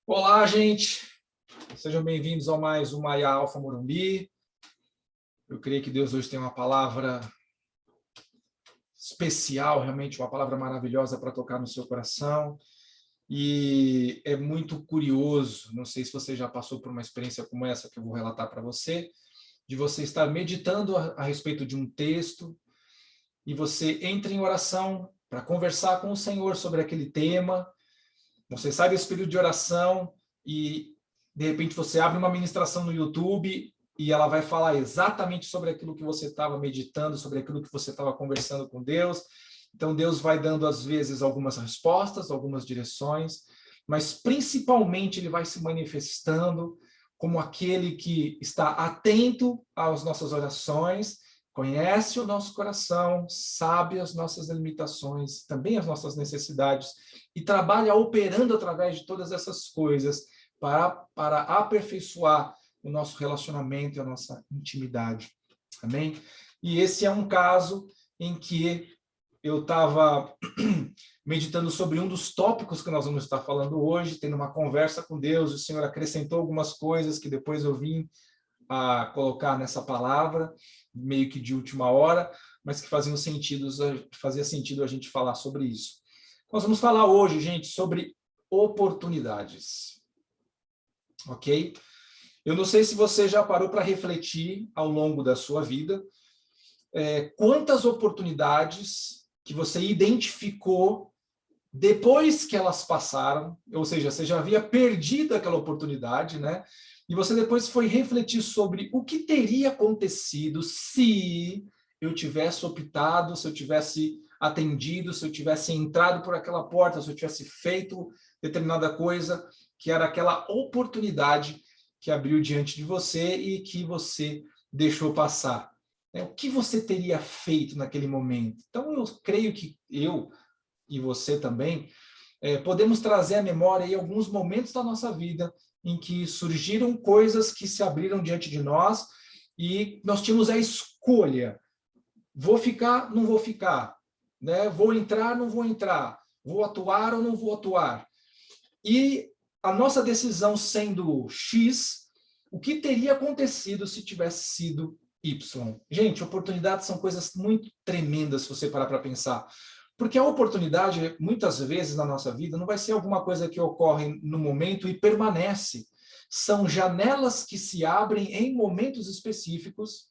Olá, gente! Sejam bem-vindos a mais um Maia Alfa Morumbi. Eu creio que Deus hoje tem uma palavra especial, realmente uma palavra maravilhosa para tocar no seu coração. E é muito curioso, não sei se você já passou por uma experiência como essa que eu vou relatar para você, de você estar meditando a respeito de um texto e você entra em oração para conversar com o Senhor sobre aquele tema. Você sai desse período de oração e, de repente, você abre uma ministração no YouTube e ela vai falar exatamente sobre aquilo que você estava meditando, sobre aquilo que você estava conversando com Deus. Então, Deus vai dando, às vezes, algumas respostas, algumas direções, mas, principalmente, Ele vai se manifestando como aquele que está atento às nossas orações, conhece o nosso coração, sabe as nossas limitações, também as nossas necessidades, e trabalha operando através de todas essas coisas para aperfeiçoar o nosso relacionamento e a nossa intimidade. Amém? E esse é um caso em que eu estava meditando sobre um dos tópicos que nós vamos estar falando hoje, tendo uma conversa com Deus, o Senhor acrescentou algumas coisas que depois eu vim a colocar nessa palavra, meio que de última hora, mas que fazia sentido a gente falar sobre isso. Nós vamos falar hoje, gente, sobre oportunidades. Ok? Eu não sei se você já parou para refletir ao longo da sua vida quantas oportunidades que você identificou depois que elas passaram, ou seja, você já havia perdido aquela oportunidade, né? E você depois foi refletir sobre o que teria acontecido se eu tivesse optado, se eu tivesse atendido, se eu tivesse entrado por aquela porta, se eu tivesse feito determinada coisa, que era aquela oportunidade que abriu diante de você e que você deixou passar. O que você teria feito naquele momento? Então, eu creio que eu e você também, podemos trazer à memória aí alguns momentos da nossa vida em que surgiram coisas que se abriram diante de nós e nós tínhamos a escolha. Vou ficar, não vou ficar, né? Vou entrar, não vou entrar, vou atuar ou não vou atuar. E a nossa decisão sendo X, o que teria acontecido se tivesse sido Y? Gente, oportunidades são coisas muito tremendas se você parar para pensar. Porque a oportunidade, muitas vezes na nossa vida, não vai ser alguma coisa que ocorre no momento e permanece. São janelas que se abrem em momentos específicos,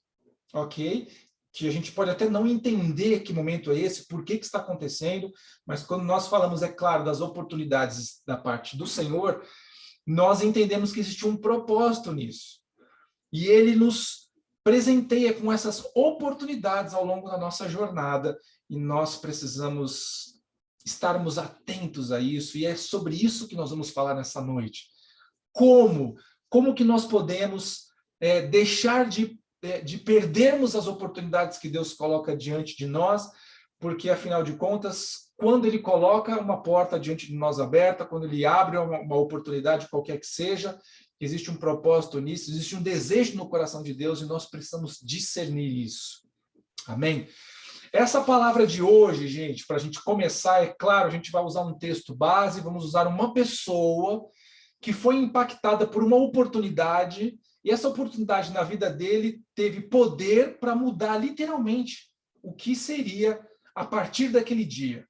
ok? Que a gente pode até não entender que momento é esse, por que está acontecendo, mas quando nós falamos, é claro, das oportunidades da parte do Senhor, nós entendemos que existe um propósito nisso. E Ele nos presenteia com essas oportunidades ao longo da nossa jornada, e nós precisamos estarmos atentos a isso, e é sobre isso que nós vamos falar nessa noite. Como que nós podemos deixar de perdermos as oportunidades que Deus coloca diante de nós, porque, afinal de contas, quando Ele coloca uma porta diante de nós aberta, quando Ele abre uma oportunidade, qualquer que seja, existe um propósito nisso, existe um desejo no coração de Deus, e nós precisamos discernir isso. Amém? Essa palavra de hoje, gente, para a gente começar, é claro, a gente vai usar um texto base, vamos usar uma pessoa que foi impactada por uma oportunidade, e essa oportunidade na vida dele teve poder para mudar literalmente o que seria a partir daquele dia.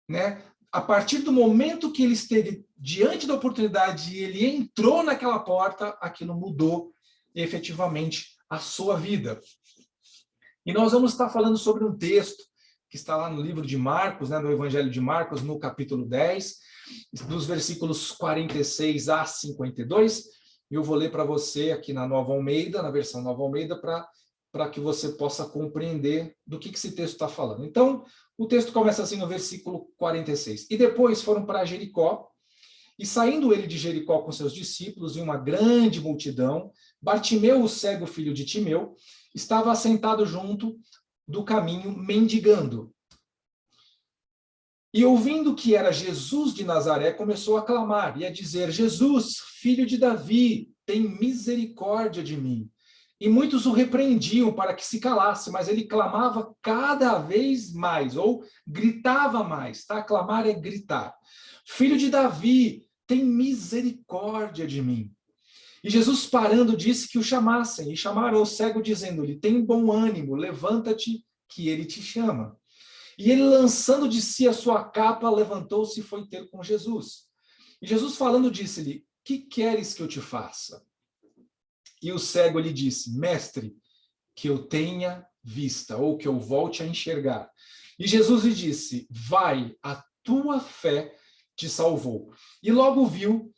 Né? A partir do momento que ele esteve diante da oportunidade e ele entrou naquela porta, aquilo mudou efetivamente a sua vida. E nós vamos estar falando sobre um texto que está lá no livro de Marcos, né, no Evangelho de Marcos, no capítulo 10, dos versículos 46 a 52. Eu vou ler para você aqui na Nova Almeida, na versão Nova Almeida, para que você possa compreender do que esse texto está falando. Então, o texto começa assim no versículo 46. E depois foram para Jericó, e saindo ele de Jericó com seus discípulos e uma grande multidão, Bartimeu, o cego filho de Timeu, estava assentado junto do caminho, mendigando. E ouvindo que era Jesus de Nazaré, começou a clamar e a dizer: Jesus, filho de Davi, tem misericórdia de mim. E muitos o repreendiam para que se calasse, mas ele clamava cada vez mais, ou gritava mais, tá? Clamar é gritar. Filho de Davi, tem misericórdia de mim. E Jesus, parando, disse que o chamassem, e chamaram o cego, dizendo-lhe, tem bom ânimo, levanta-te, que ele te chama. E ele, lançando de si a sua capa, levantou-se e foi ter com Jesus. E Jesus, falando, disse-lhe, que queres que eu te faça? E o cego lhe disse, mestre, que eu tenha vista, ou que eu volte a enxergar. E Jesus lhe disse, vai, a tua fé te salvou. E logo viu,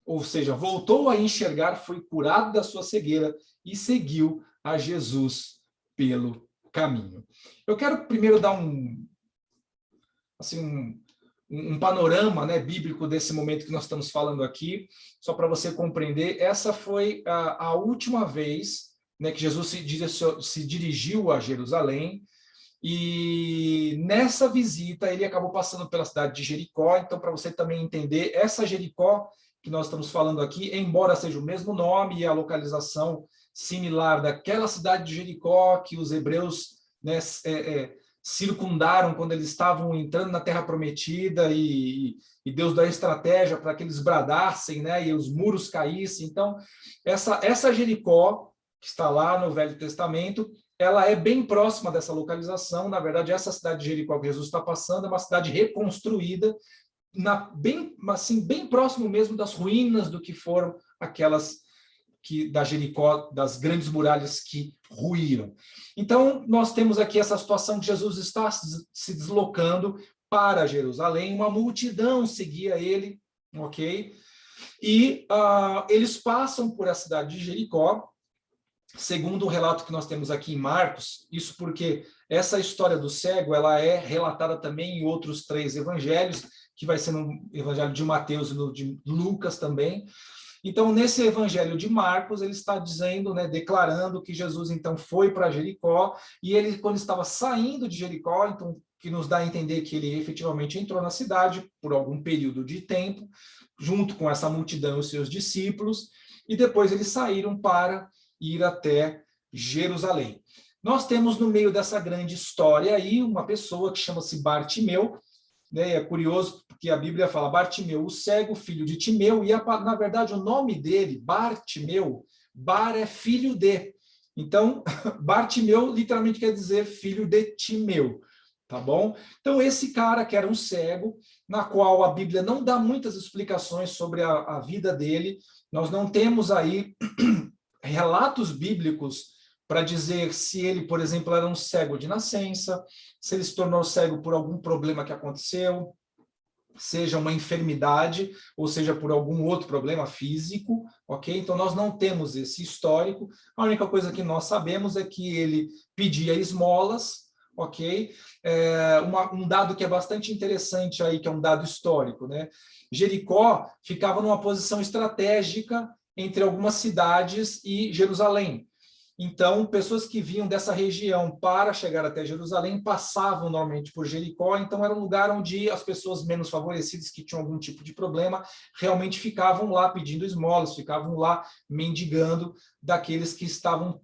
ou seja, voltou a enxergar, foi curado da sua cegueira e seguiu a Jesus pelo caminho. Eu quero primeiro dar um panorama, né, bíblico desse momento que nós estamos falando aqui, só para você compreender. Essa foi a última vez, né, que Jesus se dirigiu a Jerusalém, e nessa visita ele acabou passando pela cidade de Jericó. Então, para você também entender, essa Jericó que nós estamos falando aqui, embora seja o mesmo nome e a localização similar daquela cidade de Jericó que os hebreus, né, circundaram quando eles estavam entrando na Terra Prometida, e Deus dá estratégia para que eles bradassem, né, e os muros caíssem. Então, essa Jericó, que está lá no Velho Testamento, ela é bem próxima dessa localização. Na verdade, essa cidade de Jericó que Jesus está passando é uma cidade reconstruída, bem próximo mesmo das ruínas do que foram aquelas da Jericó, das grandes muralhas que ruíram. Então, nós temos aqui essa situação que Jesus está se deslocando para Jerusalém, uma multidão seguia ele, ok? E eles passam por a cidade de Jericó, segundo o relato que nós temos aqui em Marcos, isso porque essa história do cego, ela é relatada também em outros 3 evangelhos, que vai ser no evangelho de Mateus e no de Lucas também. Então, nesse evangelho de Marcos, ele está dizendo, né, declarando que Jesus, então, foi para Jericó, e ele, quando estava saindo de Jericó, então, que nos dá a entender que ele efetivamente entrou na cidade por algum período de tempo, junto com essa multidão e os seus discípulos, e depois eles saíram para ir até Jerusalém. Nós temos no meio dessa grande história aí uma pessoa que chama-se Bartimeu, né? É curioso porque a Bíblia fala Bartimeu, o cego, filho de Timeu, e na verdade o nome dele, Bartimeu, Bar é filho de. Então, Bartimeu literalmente quer dizer filho de Timeu, tá bom? Então, esse cara que era um cego, na qual a Bíblia não dá muitas explicações sobre a vida dele, nós não temos aí relatos bíblicos para dizer se ele, por exemplo, era um cego de nascença, se ele se tornou cego por algum problema que aconteceu, seja uma enfermidade, ou seja por algum outro problema físico, ok? Então, nós não temos esse histórico. A única coisa que nós sabemos é que ele pedia esmolas, ok? Um dado que é bastante interessante aí, que é um dado histórico, né? Jericó ficava numa posição estratégica entre algumas cidades e Jerusalém. Então, pessoas que vinham dessa região para chegar até Jerusalém passavam normalmente por Jericó. Então, era um lugar onde as pessoas menos favorecidas, que tinham algum tipo de problema, realmente ficavam lá pedindo esmolas, ficavam lá mendigando daqueles que estavam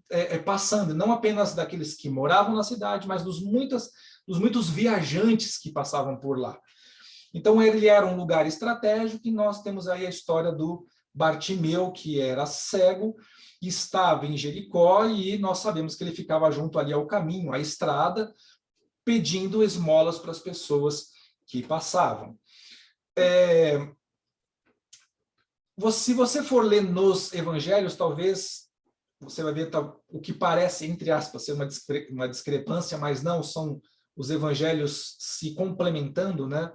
passando, não apenas daqueles que moravam na cidade, mas dos muitos viajantes que passavam por lá. Então, ele era um lugar estratégico, e nós temos aí a história do Bartimeu, que era cego, estava em Jericó, e nós sabemos que ele ficava junto ali ao caminho, à estrada, pedindo esmolas para as pessoas que passavam. Se você for ler nos evangelhos, talvez você vai ver o que parece, entre aspas, ser uma discrepância, mas não, são os evangelhos se complementando, né?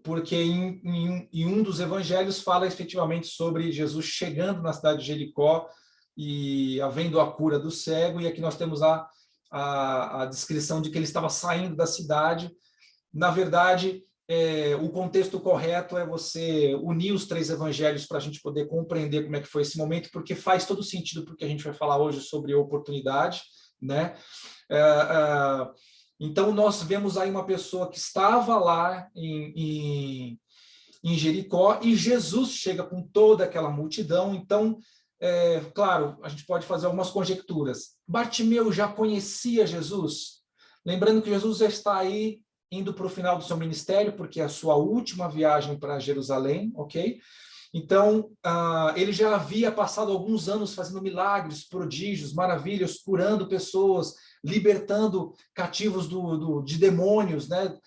Porque em um dos evangelhos fala efetivamente sobre Jesus chegando na cidade de Jericó e havendo a cura do cego, e aqui nós temos a descrição de que ele estava saindo da cidade. Na verdade, o contexto correto é você unir os 3 evangelhos para a gente poder compreender como é que foi esse momento, porque faz todo sentido porque a gente vai falar hoje sobre oportunidade, né? Então, nós vemos aí uma pessoa que estava lá em Jericó, e Jesus chega com toda aquela multidão. Então, claro, a gente pode fazer algumas conjecturas. Bartimeu já conhecia Jesus? Lembrando que Jesus já está aí indo para o final do seu ministério, porque é a sua última viagem para Jerusalém, ok? Então, ele já havia passado alguns anos fazendo milagres, prodígios, maravilhas, curando pessoas, libertando cativos de demônios, né?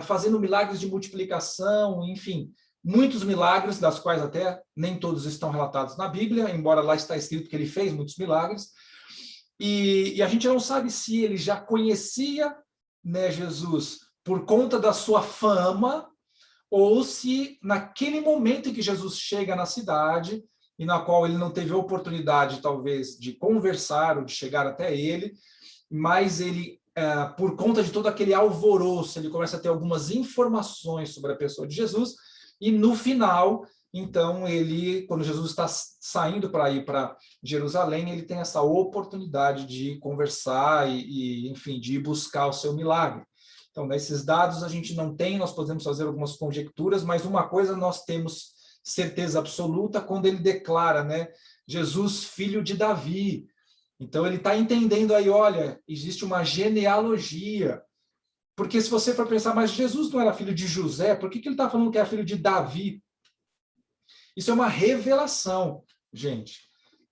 Fazendo milagres de multiplicação, enfim, muitos milagres, das quais até nem todos estão relatados na Bíblia, embora lá está escrito que ele fez muitos milagres. E a gente não sabe se ele já conhecia, né, Jesus por conta da sua fama, ou se naquele momento em que Jesus chega na cidade, e na qual ele não teve a oportunidade, talvez, de conversar ou de chegar até ele, mas ele, por conta de todo aquele alvoroço, ele começa a ter algumas informações sobre a pessoa de Jesus, e no final, então, ele, quando Jesus está saindo para ir para Jerusalém, ele tem essa oportunidade de conversar enfim, de ir buscar o seu milagre. Então, nesses dados a gente não tem, nós podemos fazer algumas conjecturas, mas uma coisa nós temos certeza absoluta quando ele declara, né, Jesus, filho de Davi. Então, ele está entendendo aí, olha, existe uma genealogia. Porque se você for pensar, mas Jesus não era filho de José, por que ele está falando que é filho de Davi? Isso é uma revelação, gente.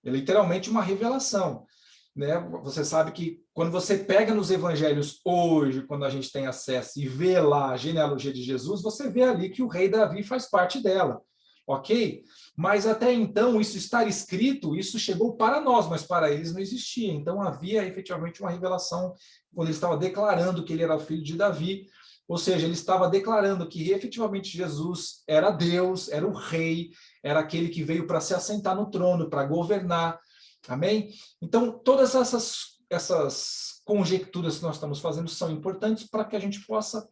É literalmente uma revelação. Né? Você sabe que quando você pega nos evangelhos hoje, quando a gente tem acesso e vê lá a genealogia de Jesus, você vê ali que o rei Davi faz parte dela, ok? Mas até então, isso estar escrito, isso chegou para nós, mas para eles não existia. Então havia efetivamente uma revelação quando ele estava declarando que ele era filho de Davi, ou seja, ele estava declarando que efetivamente Jesus era Deus, era o rei, era aquele que veio para se assentar no trono, para governar. Amém? Então, todas essas conjecturas que nós estamos fazendo são importantes para que a gente possa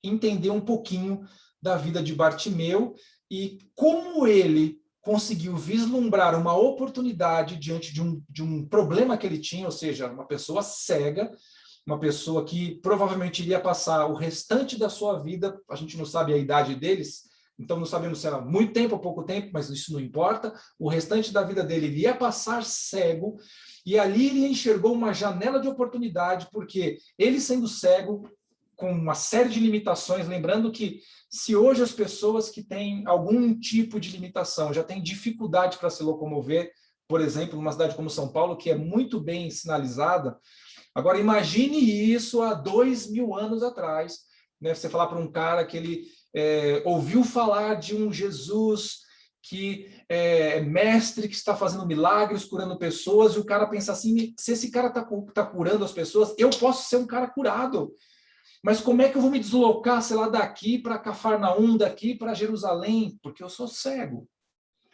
entender um pouquinho da vida de Bartimeu e como ele conseguiu vislumbrar uma oportunidade diante de um problema que ele tinha, ou seja, uma pessoa cega, uma pessoa que provavelmente iria passar o restante da sua vida, a gente não sabe a idade deles, então não sabemos se era muito tempo ou pouco tempo, mas isso não importa. O restante da vida dele iria passar cego, e ali ele enxergou uma janela de oportunidade, porque ele sendo cego, com uma série de limitações, lembrando que se hoje as pessoas que têm algum tipo de limitação já têm dificuldade para se locomover, por exemplo, numa cidade como São Paulo, que é muito bem sinalizada, agora imagine isso há 2000 anos atrás, né? Você falar para um cara que ele ouviu falar de um Jesus que é mestre, que está fazendo milagres, curando pessoas, e o cara pensa assim, se esse cara está curando as pessoas, eu posso ser um cara curado. Mas como é que eu vou me deslocar, sei lá, daqui para Cafarnaum, daqui para Jerusalém? Porque eu sou cego.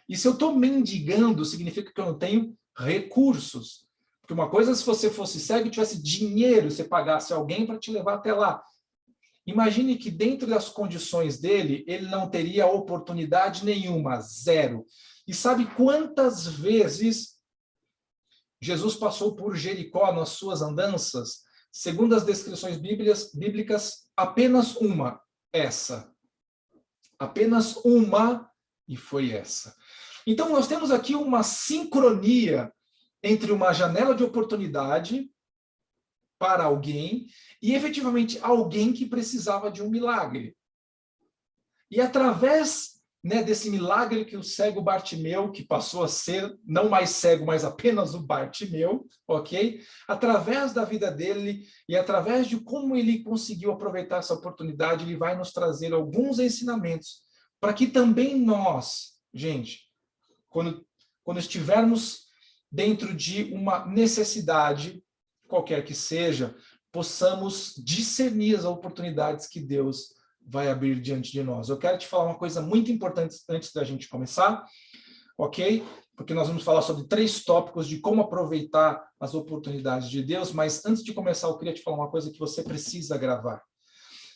E se eu estou mendigando, significa que eu não tenho recursos. Porque uma coisa é se você fosse cego e tivesse dinheiro, você pagasse alguém para te levar até lá. Imagine que dentro das condições dele, ele não teria oportunidade nenhuma, zero. E sabe quantas vezes Jesus passou por Jericó nas suas andanças? Segundo as descrições bíblicas, apenas uma, essa. Apenas uma, e foi essa. Então, nós temos aqui uma sincronia entre uma janela de oportunidade para alguém e, efetivamente, alguém que precisava de um milagre. E através, né, desse milagre que o cego Bartimeu, que passou a ser não mais cego, mas apenas o Bartimeu, ok? Através da vida dele e através de como ele conseguiu aproveitar essa oportunidade, ele vai nos trazer alguns ensinamentos para que também nós, gente, quando estivermos dentro de uma necessidade, qualquer que seja, possamos discernir as oportunidades que Deus vai abrir diante de nós. Eu quero te falar uma coisa muito importante antes da gente começar, ok? Porque nós vamos falar sobre 3 tópicos de como aproveitar as oportunidades de Deus, mas antes de começar, eu queria te falar uma coisa que você precisa gravar.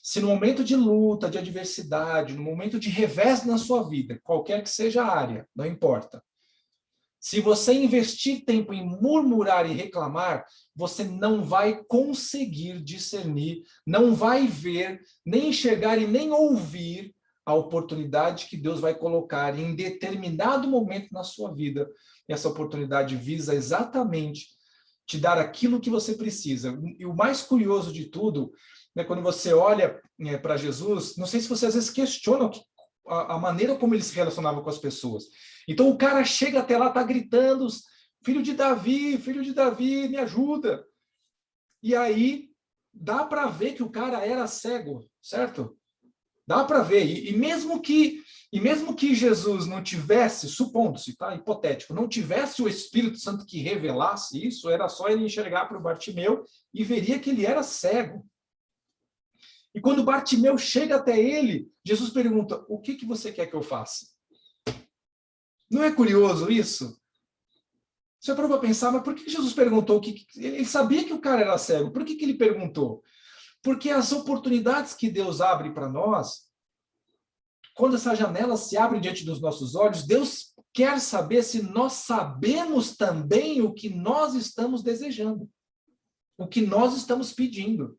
Se no momento de luta, de adversidade, no momento de revés na sua vida, qualquer que seja a área, não importa, se você investir tempo em murmurar e reclamar, você não vai conseguir discernir, não vai ver, nem enxergar e nem ouvir a oportunidade que Deus vai colocar em determinado momento na sua vida. E essa oportunidade visa exatamente te dar aquilo que você precisa. E o mais curioso de tudo né, quando você olha para Jesus, não sei se você às vezes questiona a maneira como ele se relacionava com as pessoas. Então o cara chega até lá, tá gritando, filho de Davi, me ajuda. E aí dá para ver que o cara era cego, certo? Dá para ver. E mesmo que Jesus não tivesse, supondo-se, tá? Hipotético, não tivesse o Espírito Santo que revelasse isso, era só ele enxergar para o Bartimeu e veria que ele era cego. E quando Bartimeu chega até ele, Jesus pergunta: o que você quer que eu faça? Não é curioso isso? Você parou para pensar, mas por que Jesus perguntou? Ele sabia que o cara era cego. Por que ele perguntou? Porque as oportunidades que Deus abre para nós, quando essa janela se abre diante dos nossos olhos, Deus quer saber se nós sabemos também o que nós estamos desejando, o que nós estamos pedindo.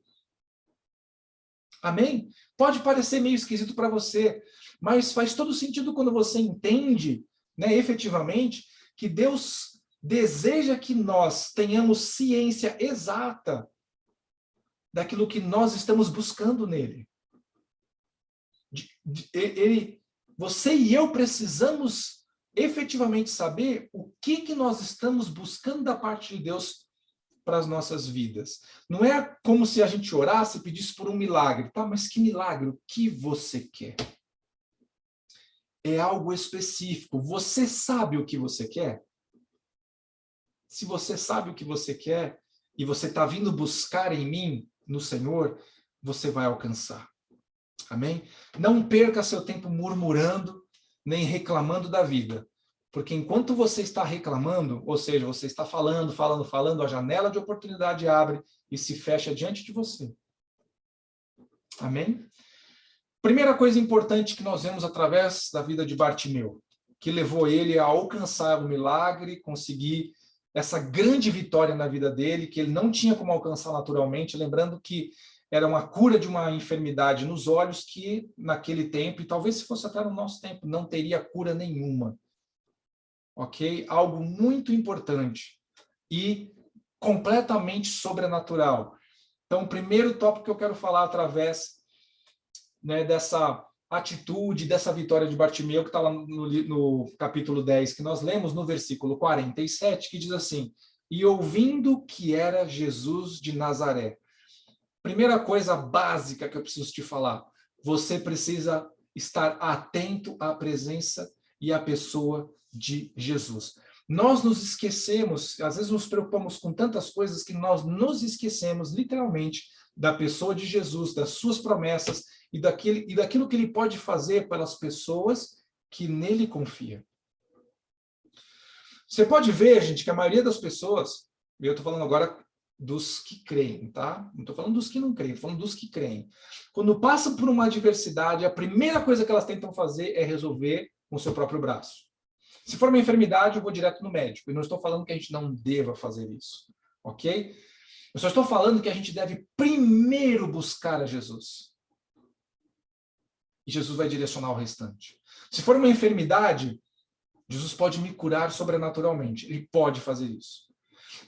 Amém? Pode parecer meio esquisito para você, mas faz todo sentido quando você entende, né, efetivamente, que Deus deseja que nós tenhamos ciência exata daquilo que nós estamos buscando nele. Você e eu precisamos efetivamente saber o que nós estamos buscando da parte de Deus para as nossas vidas. Não é como se a gente orasse e pedisse por um milagre. Tá, mas que milagre? O que você quer? É algo específico. Você sabe o que você quer? Se você sabe o que você quer e você está vindo buscar em mim, no Senhor, você vai alcançar. Amém? Não perca seu tempo murmurando, nem reclamando da vida. Porque enquanto você está reclamando, ou seja, você está falando, a janela de oportunidade abre e se fecha diante de você. Amém? Primeira coisa importante que nós vemos através da vida de Bartimeu, que levou ele a alcançar o milagre, conseguir essa grande vitória na vida dele, que ele não tinha como alcançar naturalmente, lembrando que era uma cura de uma enfermidade nos olhos que, naquele tempo, e talvez se fosse até no nosso tempo, não teria cura nenhuma. Ok? Algo muito importante e completamente sobrenatural. Então, o primeiro tópico que eu quero falar através, né, dessa atitude, dessa vitória de Bartimeu, que está lá no capítulo 10, que nós lemos no versículo 47, que diz assim: e ouvindo que era Jesus de Nazaré. Primeira coisa básica que eu preciso te falar, você precisa estar atento à presença e à pessoa de Jesus. Nós nos esquecemos, às vezes nos preocupamos com tantas coisas que nós nos esquecemos literalmente da pessoa de Jesus, das suas promessas e daquilo que ele pode fazer pelas pessoas que nele confiam. Você pode ver, gente, que a maioria das pessoas, e eu estou falando agora dos que creem, tá? Não estou falando dos que não creem, estou falando dos que creem. Quando passam por uma adversidade, a primeira coisa que elas tentam fazer é resolver com o seu próprio braço. Se for uma enfermidade, eu vou direto no médico. E não estou falando que a gente não deva fazer isso, ok? Eu só estou falando que a gente deve primeiro buscar a Jesus. E Jesus vai direcionar o restante. Se for uma enfermidade, Jesus pode me curar sobrenaturalmente. Ele pode fazer isso.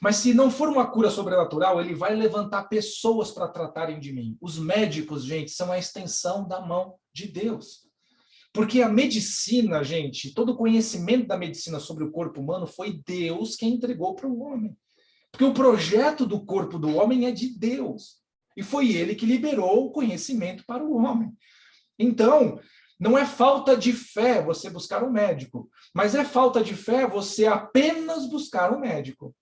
Mas se não for uma cura sobrenatural, ele vai levantar pessoas para tratarem de mim. Os médicos, gente, são a extensão da mão de Deus. Porque a medicina, gente, todo o conhecimento da medicina sobre o corpo humano foi Deus quem entregou para o homem. Porque o projeto do corpo do homem é de Deus. E foi ele que liberou o conhecimento para o homem. Então, não é falta de fé você buscar um médico, mas é falta de fé você apenas buscar um médico.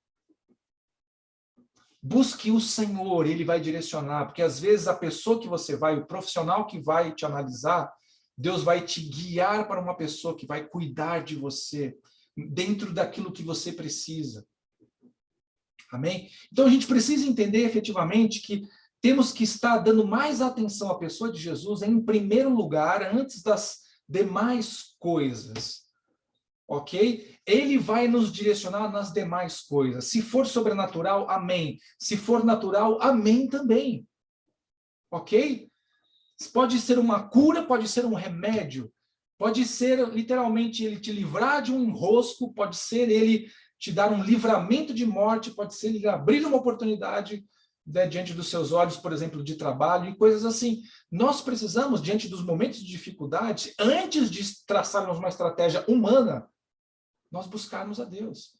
Busque o Senhor, ele vai direcionar, porque às vezes a pessoa que você vai, o profissional que vai te analisar, Deus vai te guiar para uma pessoa que vai cuidar de você, dentro daquilo que você precisa. Amém? Então a gente precisa entender efetivamente que temos que estar dando mais atenção à pessoa de Jesus em primeiro lugar, antes das demais coisas. Ok? Ele vai nos direcionar nas demais coisas. Se for sobrenatural, amém. Se for natural, amém também. Ok? Pode ser uma cura, pode ser um remédio, pode ser literalmente ele te livrar de um enrosco, pode ser ele te dar um livramento de morte, pode ser ele abrir uma oportunidade né, diante dos seus olhos, por exemplo, de trabalho e coisas assim. Nós precisamos, diante dos momentos de dificuldade, antes de traçarmos uma estratégia humana, nós buscarmos a Deus.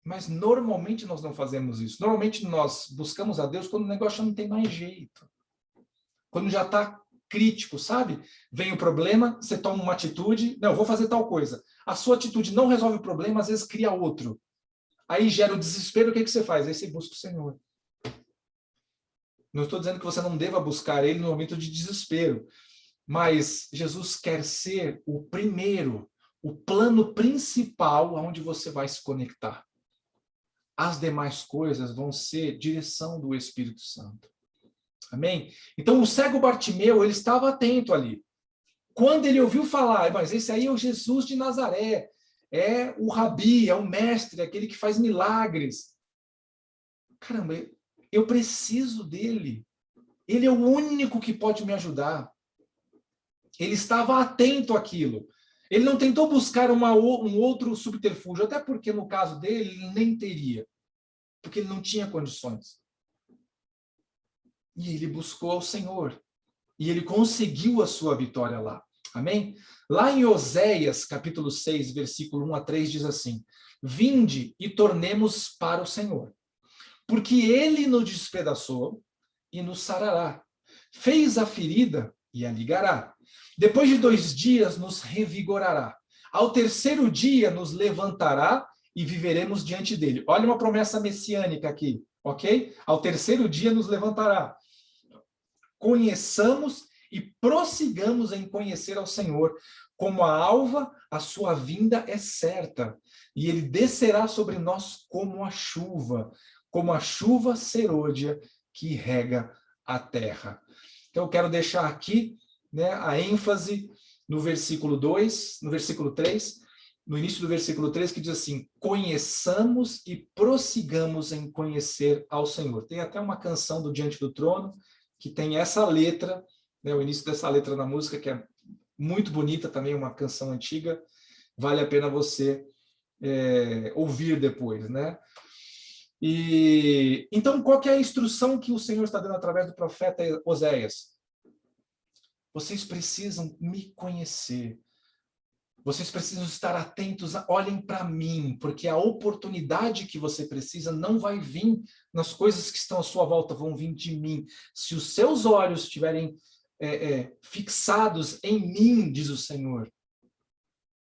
Mas normalmente nós não fazemos isso. Normalmente nós buscamos a Deus quando o negócio já não tem mais jeito. Quando já está crítico, sabe? Vem o problema, você toma uma atitude, não, vou fazer tal coisa. A sua atitude não resolve o problema, às vezes cria outro. Aí gera o desespero, o que você faz? Aí você busca o Senhor. Não estou dizendo que você não deva buscar Ele no momento de desespero, mas Jesus quer ser o primeiro, o plano principal onde você vai se conectar. As demais coisas vão ser direção do Espírito Santo. Amém? Então, o cego Bartimeu, ele estava atento ali. Quando ele ouviu falar, mas esse aí é o Jesus de Nazaré, é o rabi, é o mestre, é aquele que faz milagres. Caramba, eu preciso dele. Ele é o único que pode me ajudar. Ele estava atento àquilo. Ele não tentou buscar um outro subterfúgio, até porque no caso dele, ele nem teria, porque ele não tinha condições. E ele buscou ao Senhor. E ele conseguiu a sua vitória lá. Amém? Lá em Oséias, capítulo 6, versículo 1 a 3, diz assim: Vinde e tornemos para o Senhor, porque ele nos despedaçou e nos sarará. Fez a ferida e a ligará. Depois de 2 dias nos revigorará. Ao terceiro dia nos levantará e viveremos diante dele. Olha uma promessa messiânica aqui, ok? Ao terceiro dia nos levantará. Conheçamos e prossigamos em conhecer ao Senhor. Como a alva, a sua vinda é certa, e ele descerá sobre nós como a chuva serôdia que rega a terra. Então, eu quero deixar aqui, né, a ênfase no versículo 2, no versículo 3, no início do versículo 3, que diz assim: conheçamos e prossigamos em conhecer ao Senhor. Tem até uma canção do Diante do Trono, que tem essa letra, né, o início dessa letra na música, que é muito bonita também, uma canção antiga, vale a pena você ouvir depois, né? E então, qual que é a instrução que o Senhor está dando através do profeta Oséias? Vocês precisam me conhecer. Vocês precisam estar atentos, olhem para mim, porque a oportunidade que você precisa não vai vir nas coisas que estão à sua volta, vão vir de mim. Se os seus olhos estiverem fixados em mim, diz o Senhor,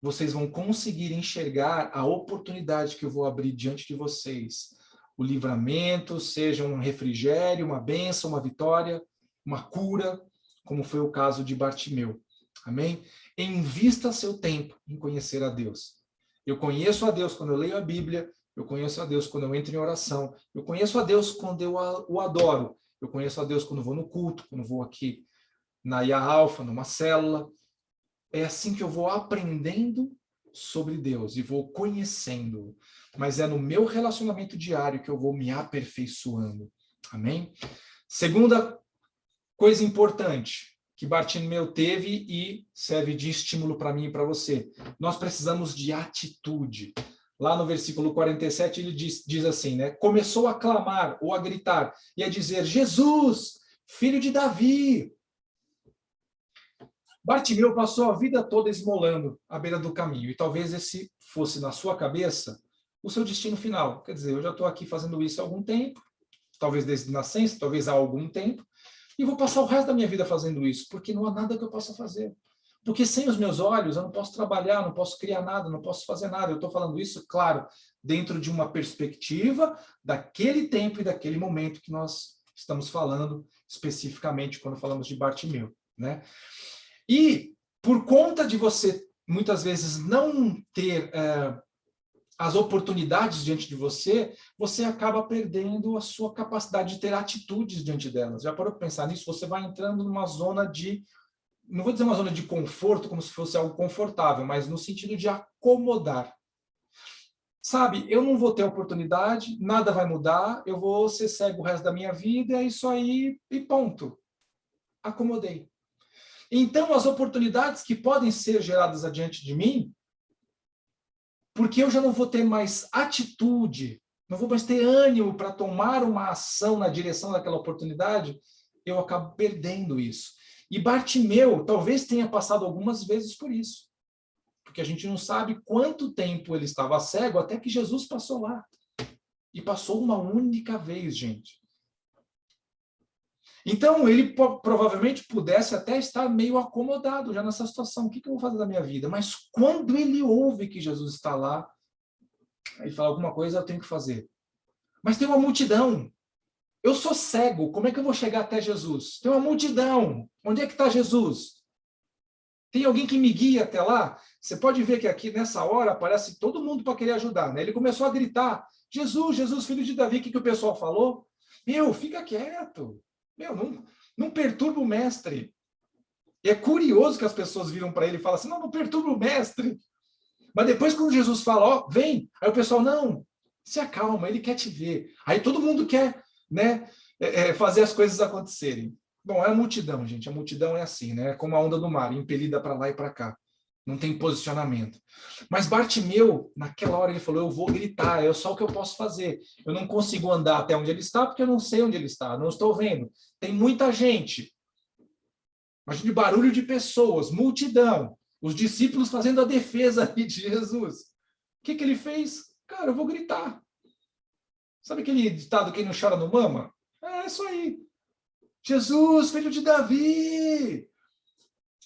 vocês vão conseguir enxergar a oportunidade que eu vou abrir diante de vocês. O livramento, seja um refrigério, uma bênção, uma vitória, uma cura, como foi o caso de Bartimeu. Amém? Invista seu tempo em conhecer a Deus. Eu conheço a Deus quando eu leio a Bíblia, eu conheço a Deus quando eu entro em oração, eu conheço a Deus quando eu o adoro, eu conheço a Deus quando vou no culto, quando vou aqui na IA Alfa, numa célula. É assim que eu vou aprendendo sobre Deus e vou conhecendo. Mas é no meu relacionamento diário que eu vou me aperfeiçoando. Amém? Segunda coisa importante que Bartimeu teve e serve de estímulo para mim e para você. Nós precisamos de atitude. Lá no versículo 47 ele diz assim, né? Começou a clamar ou a gritar e a dizer: Jesus, filho de Davi. Bartimeu passou a vida toda esmolando à beira do caminho, e talvez esse fosse, na sua cabeça, o seu destino final. Quer dizer, eu já estou aqui fazendo isso há algum tempo, talvez desde nascença, talvez há algum tempo, e vou passar o resto da minha vida fazendo isso, porque não há nada que eu possa fazer. Porque sem os meus olhos eu não posso trabalhar, não posso criar nada, não posso fazer nada. Eu estou falando isso, claro, dentro de uma perspectiva daquele tempo e daquele momento que nós estamos falando especificamente quando falamos de Bartimeu, né? E por conta de você, muitas vezes, não ter as oportunidades diante de você, você acaba perdendo a sua capacidade de ter atitudes diante delas. Já parou para pensar nisso? Você vai entrando numa zona de, não vou dizer uma zona de conforto, como se fosse algo confortável, mas no sentido de acomodar. Sabe, eu não vou ter oportunidade, nada vai mudar, eu vou ser cego o resto da minha vida, é isso aí e ponto. Acomodei. Então, as oportunidades que podem ser geradas adiante de mim, porque eu já não vou ter mais atitude, não vou mais ter ânimo para tomar uma ação na direção daquela oportunidade, eu acabo perdendo isso. E Bartimeu talvez tenha passado algumas vezes por isso, porque a gente não sabe quanto tempo ele estava cego até que Jesus passou lá. E passou uma única vez, gente. Então, ele provavelmente pudesse até estar meio acomodado já nessa situação. O que eu vou fazer da minha vida? Mas quando ele ouve que Jesus está lá, ele fala alguma coisa, eu tenho que fazer. Mas tem uma multidão. Eu sou cego, como é que eu vou chegar até Jesus? Tem uma multidão. Onde é que está Jesus? Tem alguém que me guia até lá? Você pode ver que aqui, nessa hora, aparece todo mundo para querer ajudar, né? Ele começou a gritar, Jesus, Jesus, filho de Davi. O que o pessoal falou? Meu, fica quieto. Meu, não perturba o mestre. E é curioso que as pessoas viram para ele e falam assim, não perturba o mestre. Mas depois, quando Jesus fala, ó, vem, aí o pessoal, não, se acalma, ele quer te ver. Aí todo mundo quer, né, fazer as coisas acontecerem. Bom, é a multidão, gente. A multidão é assim, né? É como a onda do mar, impelida para lá e para cá. Não tem posicionamento. Mas Bartimeu, naquela hora, ele falou, eu vou gritar, é só o que eu posso fazer. Eu não consigo andar até onde ele está, porque eu não sei onde ele está, não estou vendo. Tem muita gente. Imagine barulho de pessoas, multidão. Os discípulos fazendo a defesa de Jesus. O que ele fez? Cara, eu vou gritar. Sabe aquele ditado, quem não chora não mama? É isso aí. Jesus, filho de Davi!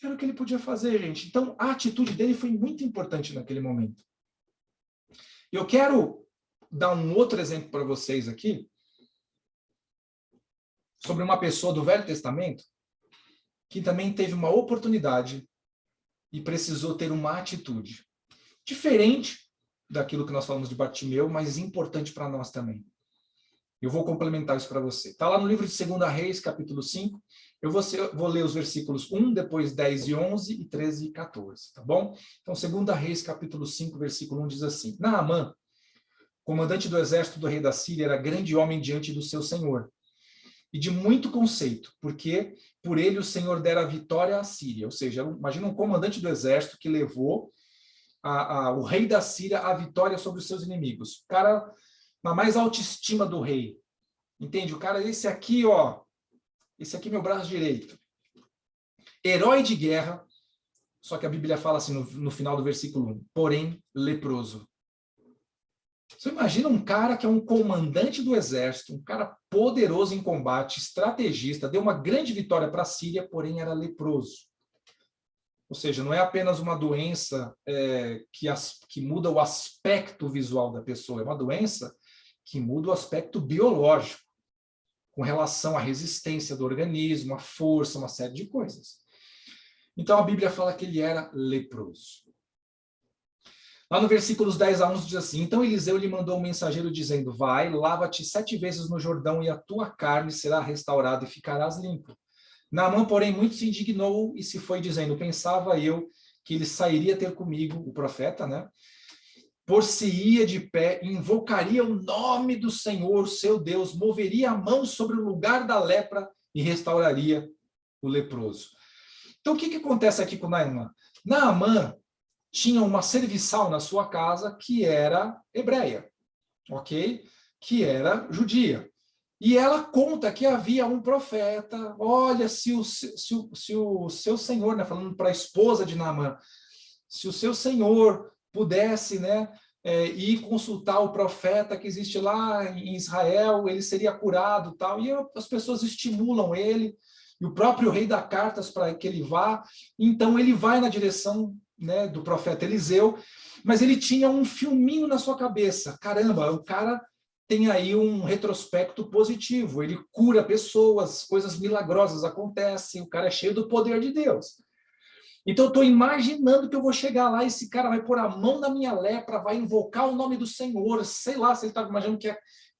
Era o que ele podia fazer, gente. Então, a atitude dele foi muito importante naquele momento. Eu quero dar um outro exemplo para vocês aqui, sobre uma pessoa do Velho Testamento, que também teve uma oportunidade e precisou ter uma atitude. Diferente daquilo que nós falamos de Bartimeu, mas importante para nós também. Eu vou complementar isso para você. Está lá no livro de 2 Reis, capítulo 5. Eu vou ler os versículos 1, depois 10 e 11, e 13 e 14, tá bom? Então, 2 Reis, capítulo 5, versículo 1 diz assim, Naamã, comandante do exército do rei da Síria, era grande homem diante do seu senhor, e de muito conceito, porque por ele o Senhor dera a vitória à Síria. Ou seja, imagina um comandante do exército que levou o rei da Síria a vitória sobre os seus inimigos. O cara na mais autoestima do rei. Entende? O cara, esse aqui, ó, esse aqui é meu braço direito. Herói de guerra, só que a Bíblia fala assim no final do versículo 1, porém leproso. Você imagina um cara que é um comandante do exército, um cara poderoso em combate, estrategista, deu uma grande vitória para a Síria, porém era leproso. Ou seja, não é apenas uma doença que muda o aspecto visual da pessoa, é uma doença que muda o aspecto biológico, com relação à resistência do organismo, à força, uma série de coisas. Então a Bíblia fala que ele era leproso. Lá no versículos 10 a 11 diz assim, então Eliseu lhe mandou um mensageiro dizendo, vai, lava-te 7 vezes no Jordão e a tua carne será restaurada e ficarás limpo. Naamã, porém, muito se indignou e se foi dizendo, pensava eu que ele sairia ter comigo, o profeta, né? Por-se-ia de pé, invocaria o nome do Senhor, seu Deus, moveria a mão sobre o lugar da lepra e restauraria o leproso. Então, o que acontece aqui com Naamã? Naamã tinha uma serviçal na sua casa que era hebreia, ok? Que era judia. E ela conta que havia um profeta, olha, se o seu senhor, né, falando para a esposa de Naamã, se o seu senhor pudesse, né, ir consultar o profeta que existe lá em Israel, ele seria curado, tal. E as pessoas estimulam ele, e o próprio rei dá cartas para que ele vá. Então ele vai na direção, né, do profeta Eliseu, mas ele tinha um filminho na sua cabeça. Caramba, o cara tem aí um retrospecto positivo, ele cura pessoas, coisas milagrosas acontecem, o cara é cheio do poder de Deus. Então eu estou imaginando que eu vou chegar lá, esse cara vai pôr a mão na minha lepra, vai invocar o nome do Senhor, sei lá, se ele estava imaginando que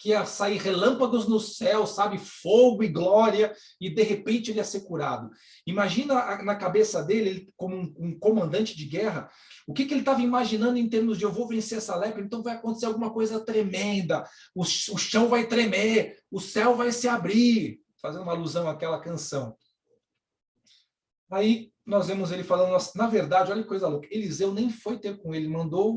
ia sair relâmpagos no céu, sabe, fogo e glória, e de repente ele ia ser curado. Imagina na cabeça dele, ele, como um comandante de guerra, o que ele estava imaginando em termos de eu vou vencer essa lepra, então vai acontecer alguma coisa tremenda, o chão vai tremer, o céu vai se abrir, fazendo uma alusão àquela canção. Aí nós vemos ele falando, na verdade, olha que coisa louca, Eliseu nem foi ter com ele, mandou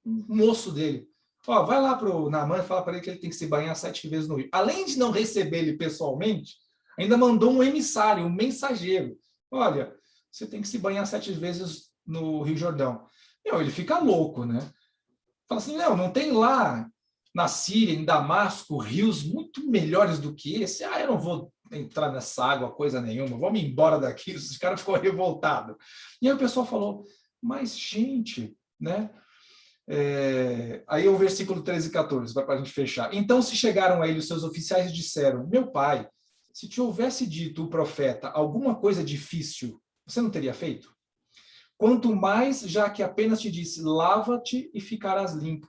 um moço dele, Ó, vai lá para o Naamã e fala para ele que ele tem que se banhar 7 vezes no rio. Além de não receber ele pessoalmente, ainda mandou um emissário, um mensageiro. Olha, você tem que se banhar 7 vezes no Rio Jordão. Meu, ele fica louco, né? Fala assim, não tem lá na Síria, em Damasco, rios muito melhores do que esse. Ah, eu não vou entrar nessa água, coisa nenhuma, vamos embora daqui. Os caras ficou revoltados. E aí o pessoal falou, mas gente, né? Aí o versículo 13 e 14, para a gente fechar. Então se chegaram a ele os seus oficiais e disseram, meu pai, se te houvesse dito o profeta alguma coisa difícil, você não teria feito? Quanto mais, já que apenas te disse, lava-te e ficarás limpo.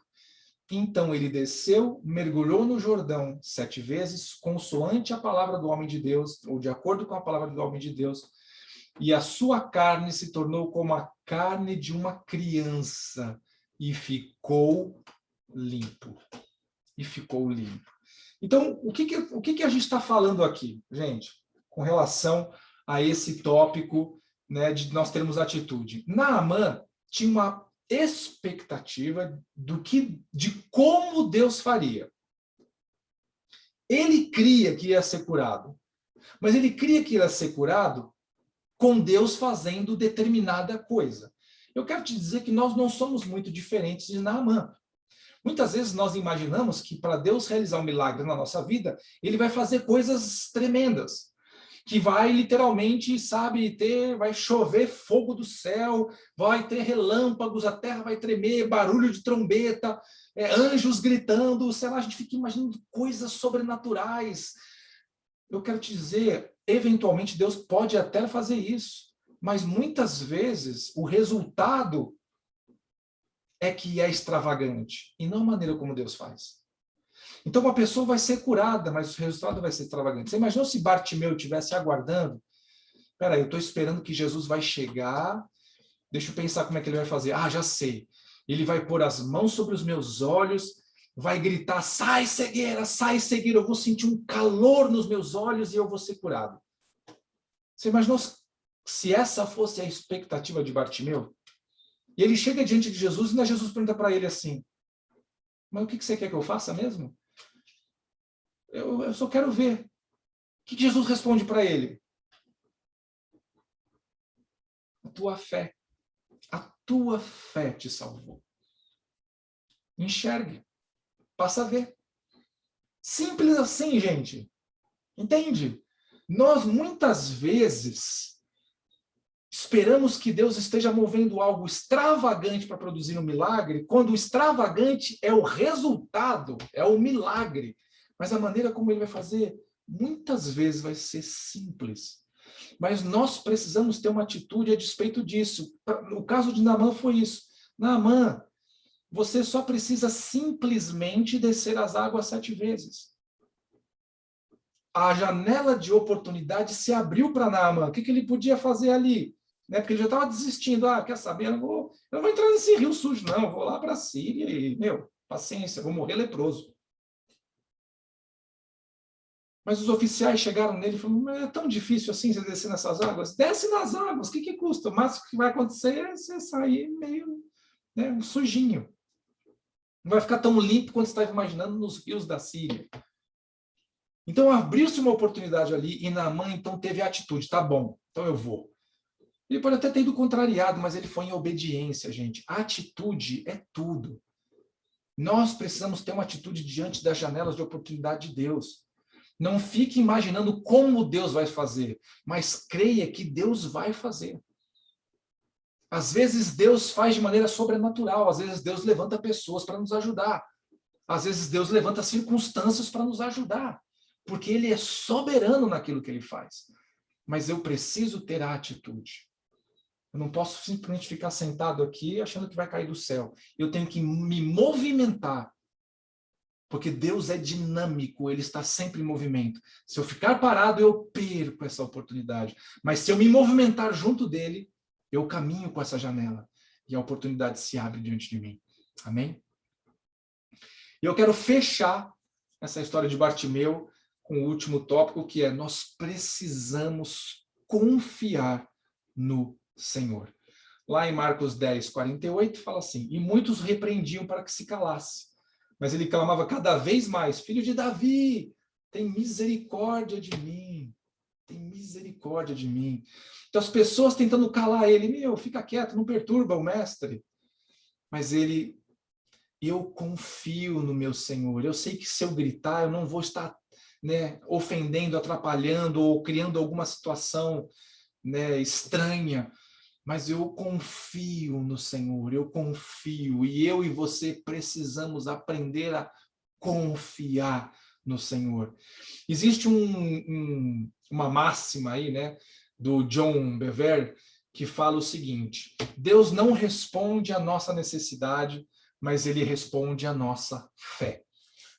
Então ele desceu, mergulhou no Jordão 7 vezes, consoante a palavra do homem de Deus, ou de acordo com a palavra do homem de Deus, e a sua carne se tornou como a carne de uma criança, e ficou limpo. E ficou limpo. Então, o que a gente está falando aqui, gente, com relação a esse tópico, né, de nós termos atitude? Naamã tinha uma expectativa de como Deus faria. Ele cria que ia ser curado, mas ele cria que ia ser curado com Deus fazendo determinada coisa. Eu quero te dizer que nós não somos muito diferentes de Naamã. Muitas vezes nós imaginamos que para Deus realizar um milagre na nossa vida, ele vai fazer coisas tremendas, que vai literalmente, vai chover fogo do céu, vai ter relâmpagos, a terra vai tremer, barulho de trombeta, anjos gritando, sei lá, a gente fica imaginando coisas sobrenaturais. Eu quero te dizer, eventualmente Deus pode até fazer isso, mas muitas vezes o resultado é que é extravagante, e não a maneira como Deus faz. Então uma pessoa vai ser curada, mas o resultado vai ser extravagante. Você imaginou se Bartimeu estivesse aguardando? Peraí, eu estou esperando que Jesus vai chegar, deixa eu pensar como é que ele vai fazer. Ah, já sei. Ele vai pôr as mãos sobre os meus olhos, vai gritar, sai cegueira, eu vou sentir um calor nos meus olhos e eu vou ser curado. Você imaginou se essa fosse a expectativa de Bartimeu? E ele chega diante de Jesus e Jesus pergunta para ele assim, mas o que você quer que eu faça mesmo? Eu só quero ver. O que Jesus responde para ele? A tua fé te salvou. Enxergue, passa a ver. Simples assim, gente. Entende? Nós muitas vezes esperamos que Deus esteja movendo algo extravagante para produzir um milagre, quando o extravagante é o resultado, é o milagre. Mas a maneira como ele vai fazer, muitas vezes vai ser simples. Mas nós precisamos ter uma atitude a despeito disso. O caso de Naamã foi isso. Naamã, você só precisa simplesmente descer as águas 7 vezes. A janela de oportunidade se abriu para Naamã. O que ele podia fazer ali? Né? Porque ele já estava desistindo. Ah, quer saber? Eu não vou entrar nesse rio sujo, não. Eu vou lá para a Síria e, paciência, vou morrer leproso. Mas os oficiais chegaram nele e falaram, mas é tão difícil assim você descer nessas águas? Desce nas águas, o que custa? O máximo que vai acontecer é você sair meio sujinho. Não vai ficar tão limpo quanto você estava imaginando nos rios da Síria. Então abriu-se uma oportunidade ali e Naamã então teve a atitude, tá bom, então eu vou. Ele pode até ter ido contrariado, mas ele foi em obediência, gente. A atitude é tudo. Nós precisamos ter uma atitude diante das janelas de oportunidade de Deus. Não fique imaginando como Deus vai fazer, mas creia que Deus vai fazer. Às vezes Deus faz de maneira sobrenatural, às vezes Deus levanta pessoas para nos ajudar. Às vezes Deus levanta circunstâncias para nos ajudar, porque Ele é soberano naquilo que Ele faz. Mas eu preciso ter a atitude. Eu não posso simplesmente ficar sentado aqui achando que vai cair do céu. Eu tenho que me movimentar. Porque Deus é dinâmico, Ele está sempre em movimento. Se eu ficar parado, eu perco essa oportunidade. Mas se eu me movimentar junto dele, eu caminho com essa janela. E a oportunidade se abre diante de mim. Amém? E eu quero fechar essa história de Bartimeu com o último tópico, que é nós precisamos confiar no Senhor. Lá em Marcos 10, 48, fala assim, e muitos repreendiam para que se calasse. Mas ele clamava cada vez mais: Filho de Davi, tem misericórdia de mim. Tem misericórdia de mim. Então as pessoas tentando calar ele: meu, fica quieto, não perturba o mestre. Mas ele: eu confio no meu Senhor. Eu sei que se eu gritar, eu não vou estar, né, ofendendo, atrapalhando ou criando alguma situação, né, estranha. Mas eu confio no Senhor, eu confio. E eu e você precisamos aprender a confiar no Senhor. Existe uma máxima aí, né, do John Bevere, que fala o seguinte: Deus não responde à nossa necessidade, mas ele responde à nossa fé.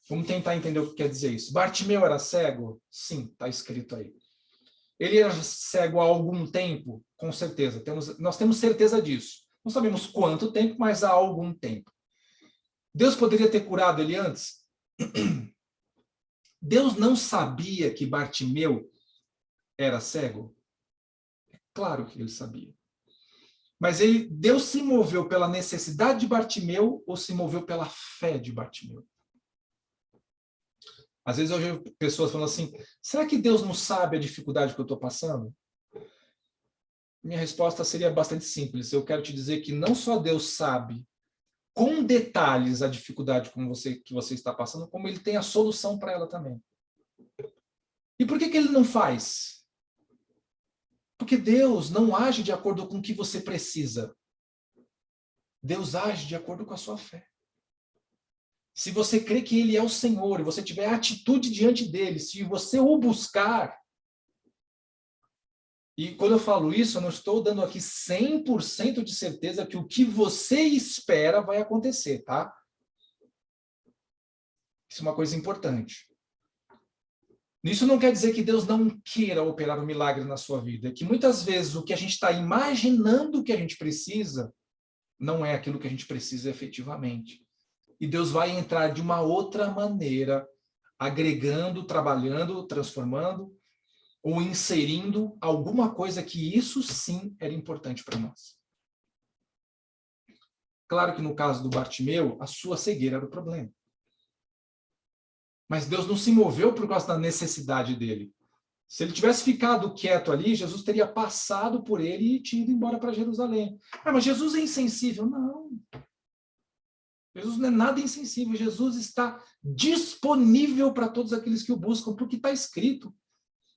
Vamos tentar entender o que quer dizer isso. Bartimeu era cego? Sim, está escrito aí. Ele era cego há algum tempo? Com certeza. Nós temos certeza disso. Não sabemos quanto tempo, mas há algum tempo. Deus poderia ter curado ele antes? Deus não sabia que Bartimeu era cego? Claro que ele sabia. Mas Deus se moveu pela necessidade de Bartimeu ou se moveu pela fé de Bartimeu? Às vezes eu vejo pessoas falando assim: será que Deus não sabe a dificuldade que eu estou passando? Minha resposta seria bastante simples. Eu quero te dizer que não só Deus sabe com detalhes a dificuldade que você está passando, como ele tem a solução para ela também. E por que ele não faz? Porque Deus não age de acordo com o que você precisa. Deus age de acordo com a sua fé. Se você crê que ele é o Senhor e você tiver atitude diante dele, se você o buscar, e quando eu falo isso, eu não estou dando aqui 100% de certeza que o que você espera vai acontecer, tá? Isso é uma coisa importante. Isso não quer dizer que Deus não queira operar um milagre na sua vida. É que muitas vezes o que a gente está imaginando que a gente precisa não é aquilo que a gente precisa efetivamente. E Deus vai entrar de uma outra maneira, agregando, trabalhando, transformando, ou inserindo alguma coisa que isso sim era importante para nós. Claro que no caso do Bartimeu, a sua cegueira era o problema. Mas Deus não se moveu por causa da necessidade dele. Se ele tivesse ficado quieto ali, Jesus teria passado por ele e tinha ido embora para Jerusalém. Ah, mas Jesus é insensível. Não. Jesus não é nada insensível. Jesus está disponível para todos aqueles que o buscam, porque está escrito: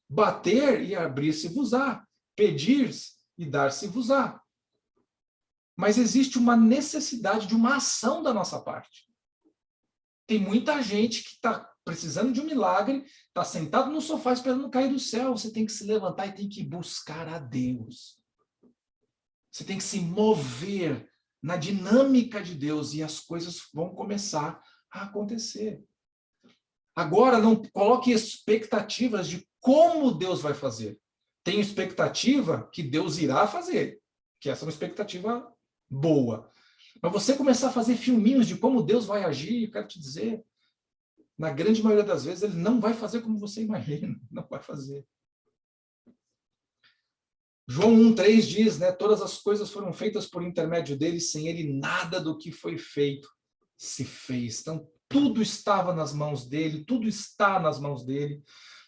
bater e abrir-se-vos-á, pedir e dar-se-vos-á. Mas existe uma necessidade de uma ação da nossa parte. Tem muita gente que está precisando de um milagre, está sentado no sofá esperando cair do céu. Você tem que se levantar e tem que buscar a Deus. Você tem que se mover na dinâmica de Deus e as coisas vão começar a acontecer. Agora, não coloque expectativas de como Deus vai fazer. Tenho expectativa que Deus irá fazer, que essa é uma expectativa boa. Mas você começar a fazer filminhos de como Deus vai agir, eu quero te dizer, na grande maioria das vezes, ele não vai fazer como você imagina, não vai fazer. João 1,3 diz, né, todas as coisas foram feitas por intermédio dele, sem ele nada do que foi feito se fez. Então, tudo estava nas mãos dele, tudo está nas mãos dele.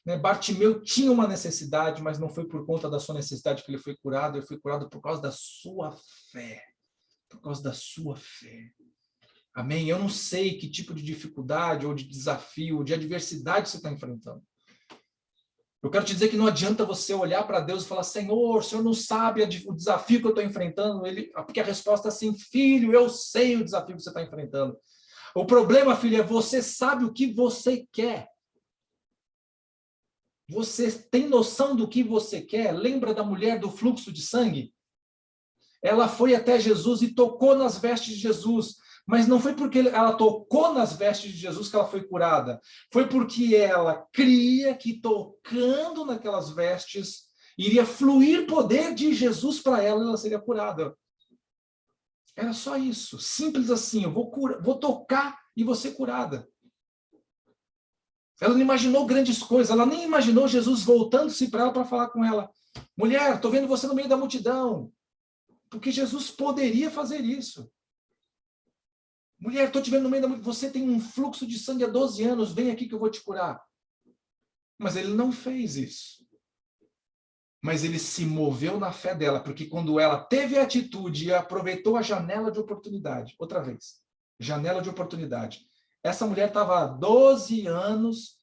Né? Bartimeu tinha uma necessidade, mas não foi por conta da sua necessidade que ele foi curado por causa da sua fé. Por causa da sua fé. Amém? Eu não sei que tipo de dificuldade, ou de desafio, ou de adversidade você está enfrentando. Eu quero te dizer que não adianta você olhar para Deus e falar: Senhor, o Senhor não sabe o desafio que eu estou enfrentando. Porque a resposta é assim: filho, eu sei o desafio que você está enfrentando. O problema, filho, é você sabe o que você quer. Você tem noção do que você quer? Lembra da mulher do fluxo de sangue? Ela foi até Jesus e tocou nas vestes de Jesus. Mas não foi porque ela tocou nas vestes de Jesus que ela foi curada. Foi porque ela cria que tocando naquelas vestes iria fluir poder de Jesus para ela e ela seria curada. Era só isso. Simples assim. Eu vou tocar e vou ser curada. Ela não imaginou grandes coisas. Ela nem imaginou Jesus voltando-se para ela para falar com ela: mulher, estou vendo você no meio da multidão. Porque Jesus poderia fazer isso. Mulher, estou te vendo no meio da multidão, você tem um fluxo de sangue há 12 anos, vem aqui que eu vou te curar. Mas ele não fez isso. Mas ele se moveu na fé dela, porque quando ela teve a atitude e aproveitou a janela de oportunidade, outra vez, janela de oportunidade. Essa mulher estava há 12 anos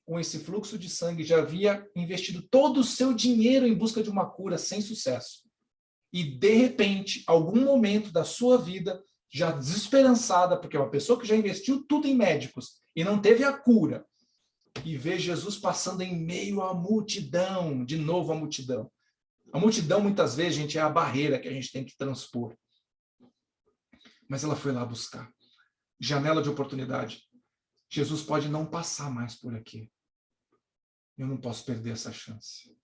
com esse fluxo de sangue, já havia investido todo o seu dinheiro em busca de uma cura sem sucesso. E, de repente, algum momento da sua vida, já desesperançada, porque é uma pessoa que já investiu tudo em médicos e não teve a cura, e vê Jesus passando em meio à multidão, de novo a multidão. A multidão, muitas vezes, gente, é a barreira que a gente tem que transpor. Mas ela foi lá buscar. Janela de oportunidade. Jesus pode não passar mais por aqui. Eu não posso perder essa chance.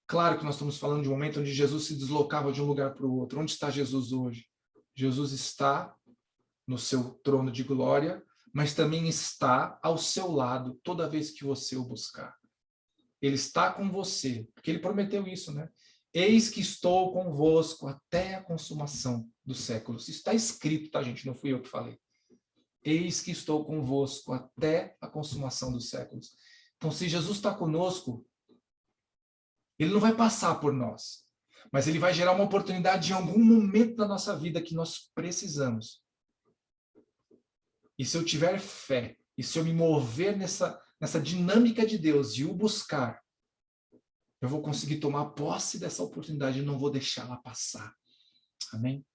Claro que nós estamos falando de um momento onde Jesus se deslocava de um lugar para o outro. Onde está Jesus hoje? Jesus está no seu trono de glória, mas também está ao seu lado toda vez que você o buscar. Ele está com você, porque ele prometeu isso, né? Eis que estou convosco até a consumação dos séculos. Isso está escrito, tá, gente? Não fui eu que falei. Eis que estou convosco até a consumação dos séculos. Então, se Jesus está conosco, ele não vai passar por nós, mas ele vai gerar uma oportunidade em algum momento da nossa vida que nós precisamos. E se eu tiver fé, e se eu me mover nessa dinâmica de Deus e o buscar, eu vou conseguir tomar posse dessa oportunidade e não vou deixá-la passar. Amém?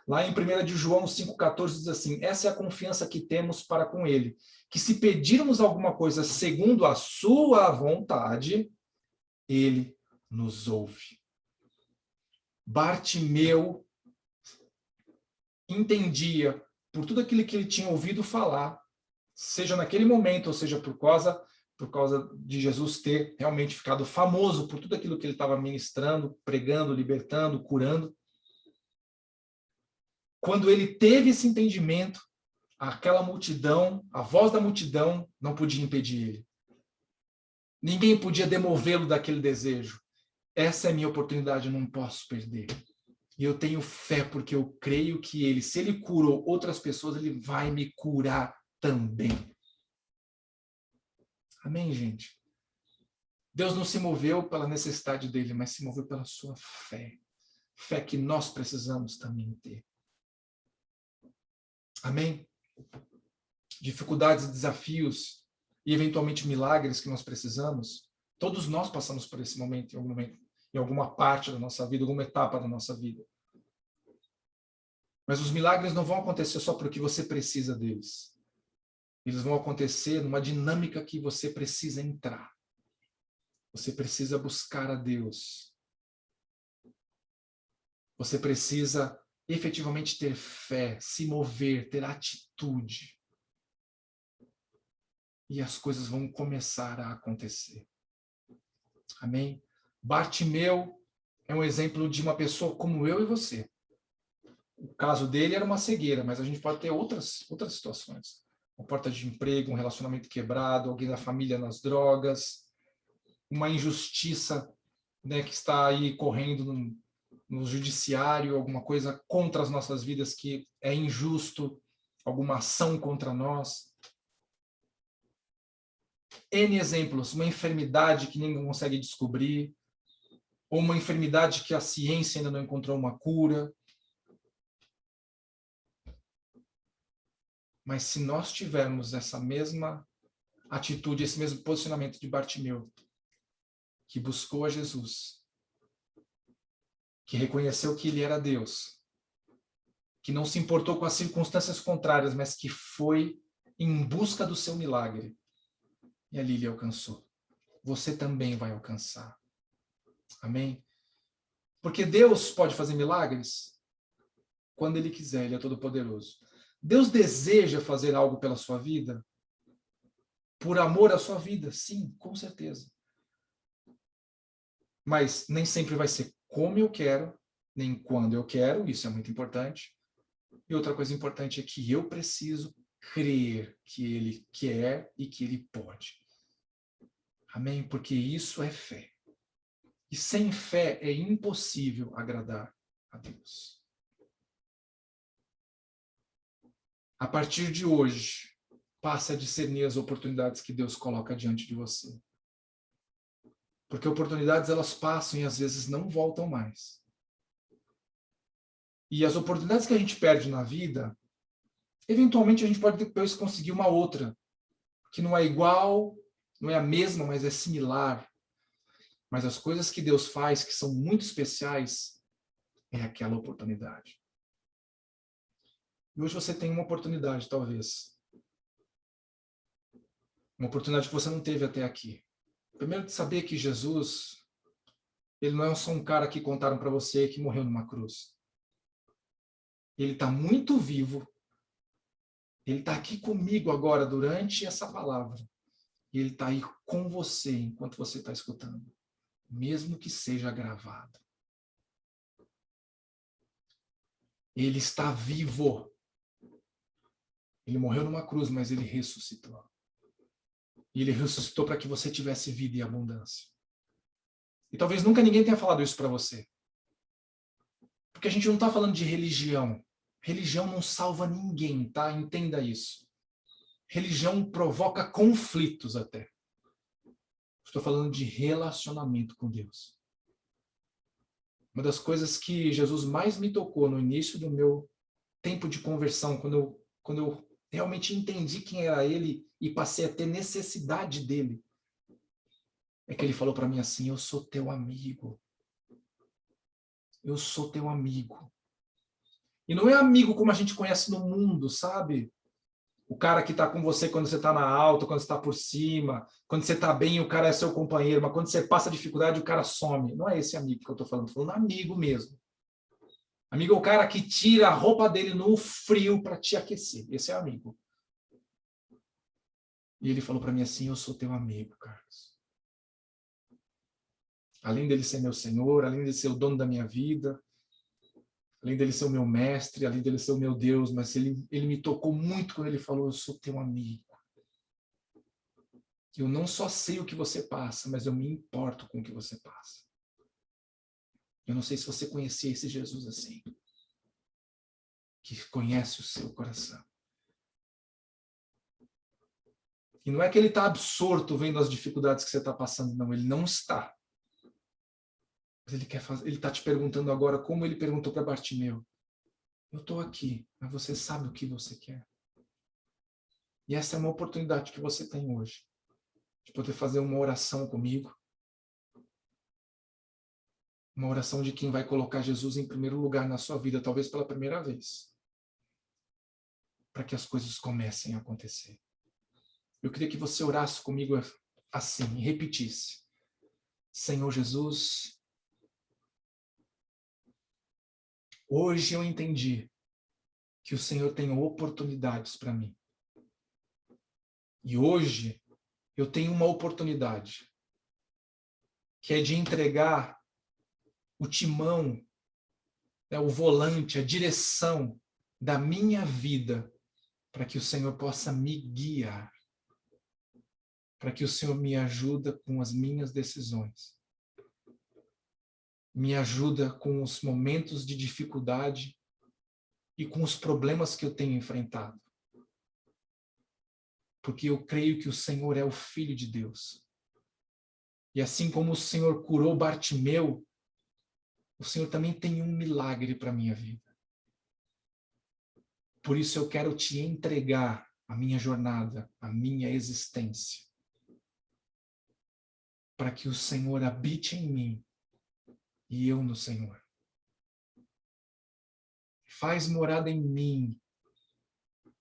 Lá em 1 de João 5,14 diz assim, essa é a confiança que temos para com ele, que se pedirmos alguma coisa segundo a sua vontade, ele nos ouve. Bartimeu entendia, por tudo aquilo que ele tinha ouvido falar, seja naquele momento, ou seja por causa de Jesus ter realmente ficado famoso por tudo aquilo que ele estava ministrando, pregando, libertando, curando. Quando ele teve esse entendimento, aquela multidão, a voz da multidão não podia impedir ele. Ninguém podia demovê-lo daquele desejo. Essa é a minha oportunidade, eu não posso perder. E eu tenho fé porque eu creio que ele, se ele curou outras pessoas, ele vai me curar também. Amém, gente? Deus não se moveu pela necessidade dele, mas se moveu pela sua fé. Fé que nós precisamos também ter. Amém? Dificuldades e desafios e eventualmente milagres que nós precisamos, todos nós passamos por esse momento, em alguma parte da nossa vida, alguma etapa da nossa vida. Mas os milagres não vão acontecer só porque você precisa deles. Eles vão acontecer numa dinâmica que você precisa entrar. Você precisa buscar a Deus. Você precisa efetivamente ter fé, se mover, ter atitude. E as coisas vão começar a acontecer. Amém? Bartimeu é um exemplo de uma pessoa como eu e você. O caso dele era uma cegueira, mas a gente pode ter outras situações. Uma porta de emprego, um relacionamento quebrado, alguém da família nas drogas, uma injustiça, né, que está aí correndo no judiciário, alguma coisa contra as nossas vidas que é injusto, alguma ação contra nós. N exemplos, uma enfermidade que ninguém consegue descobrir, ou uma enfermidade que a ciência ainda não encontrou uma cura. Mas se nós tivermos essa mesma atitude, esse mesmo posicionamento de Bartimeu, que buscou a Jesus, que reconheceu que ele era Deus, que não se importou com as circunstâncias contrárias, mas que foi em busca do seu milagre, e ali ele alcançou. Você também vai alcançar. Amém? Porque Deus pode fazer milagres quando Ele quiser, Ele é todo-poderoso. Deus deseja fazer algo pela sua vida? Por amor à sua vida? Sim, com certeza. Mas nem sempre vai ser como eu quero, nem quando eu quero, isso é muito importante. E outra coisa importante é que eu preciso crer que Ele quer e que Ele pode. Amém? Porque isso é fé. E sem fé é impossível agradar a Deus. A partir de hoje, passe a discernir as oportunidades que Deus coloca diante de você. Porque oportunidades, elas passam e às vezes não voltam mais. E as oportunidades que a gente perde na vida, eventualmente a gente pode depois conseguir uma outra, que não é igual, não é a mesma, mas é similar. Mas as coisas que Deus faz, que são muito especiais, é aquela oportunidade. E hoje você tem uma oportunidade, talvez. Uma oportunidade que você não teve até aqui. Primeiro, de saber que Jesus, ele não é só um cara que contaram para você que morreu numa cruz. Ele está muito vivo. Ele está aqui comigo agora durante essa palavra. E ele está aí com você enquanto você está escutando. Mesmo que seja gravado. Ele está vivo. Ele morreu numa cruz, mas ele ressuscitou. E ele ressuscitou para que você tivesse vida e abundância. E talvez nunca ninguém tenha falado isso para você. Porque a gente não está falando de religião. Religião não salva ninguém, tá? Entenda isso. Religião provoca conflitos até. Estou falando de relacionamento com Deus. Uma das coisas que Jesus mais me tocou no início do meu tempo de conversão, quando eu realmente entendi quem era Ele e passei a ter necessidade dele, é que ele falou para mim assim: eu sou teu amigo. Eu sou teu amigo. E não é amigo como a gente conhece no mundo, sabe? O cara que está com você quando você está na alta, quando você está por cima, quando você está bem, o cara é seu companheiro, mas quando você passa dificuldade, o cara some. Não é esse amigo que eu estou falando amigo mesmo. Amigo é o cara que tira a roupa dele no frio para te aquecer. Esse é amigo. E ele falou para mim assim: eu sou teu amigo, Carlos. Além dele ser meu Senhor, além de ser o dono da minha vida, além dele ser o meu mestre, além dele ser o meu Deus, mas ele me tocou muito quando ele falou: eu sou teu amigo. Eu não só sei o que você passa, mas eu me importo com o que você passa. Eu não sei se você conhecia esse Jesus assim, que conhece o seu coração. E não é que ele está absorto vendo as dificuldades que você está passando, não. Ele não está. Mas ele está te perguntando agora, como ele perguntou para Bartimeu: eu estou aqui, mas você sabe o que você quer. E essa é uma oportunidade que você tem hoje, de poder fazer uma oração comigo. Uma oração de quem vai colocar Jesus em primeiro lugar na sua vida, talvez pela primeira vez. Para que as coisas comecem a acontecer. Eu queria que você orasse comigo assim, e repetisse: Senhor Jesus, hoje eu entendi que o Senhor tem oportunidades para mim. E hoje eu tenho uma oportunidade, que é de entregar o timão, o volante, a direção da minha vida, para que o Senhor possa me guiar, para que o Senhor me ajude com as minhas decisões, me ajuda com os momentos de dificuldade e com os problemas que eu tenho enfrentado. Porque eu creio que o Senhor é o Filho de Deus. E assim como o Senhor curou Bartimeu, o Senhor também tem um milagre para a minha vida. Por isso eu quero te entregar a minha jornada, a minha existência, para que o Senhor habite em mim e eu no Senhor. Faz morada em mim.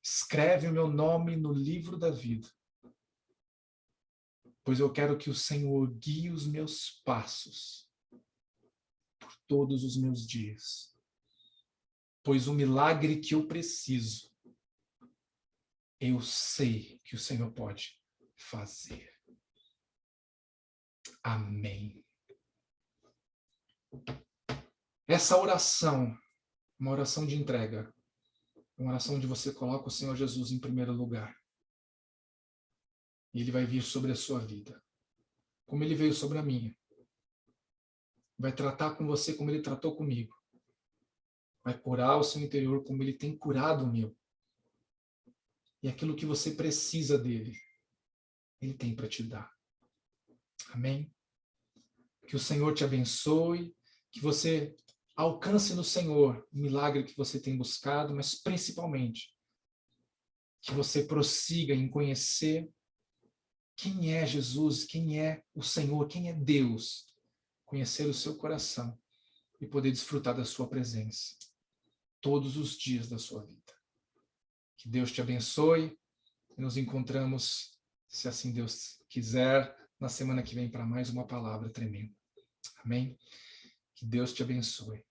Escreve o meu nome no livro da vida. Pois eu quero que o Senhor guie os meus passos por todos os meus dias. Pois o milagre que eu preciso, eu sei que o Senhor pode fazer. Amém. Essa oração, uma oração de entrega, uma oração onde você coloca o Senhor Jesus em primeiro lugar. E Ele vai vir sobre a sua vida, como Ele veio sobre a minha. Vai tratar com você como Ele tratou comigo. Vai curar o seu interior como Ele tem curado o meu. e aquilo que você precisa dele, ele tem para te dar. Amém? Que o Senhor te abençoe, que você alcance no Senhor o milagre que você tem buscado, mas principalmente que você prossiga em conhecer quem é Jesus, quem é o Senhor, quem é Deus, conhecer o seu coração e poder desfrutar da sua presença todos os dias da sua vida. Que Deus te abençoe e nos encontramos, se assim Deus quiser, na semana que vem para mais uma palavra tremenda. Amém? Que Deus te abençoe.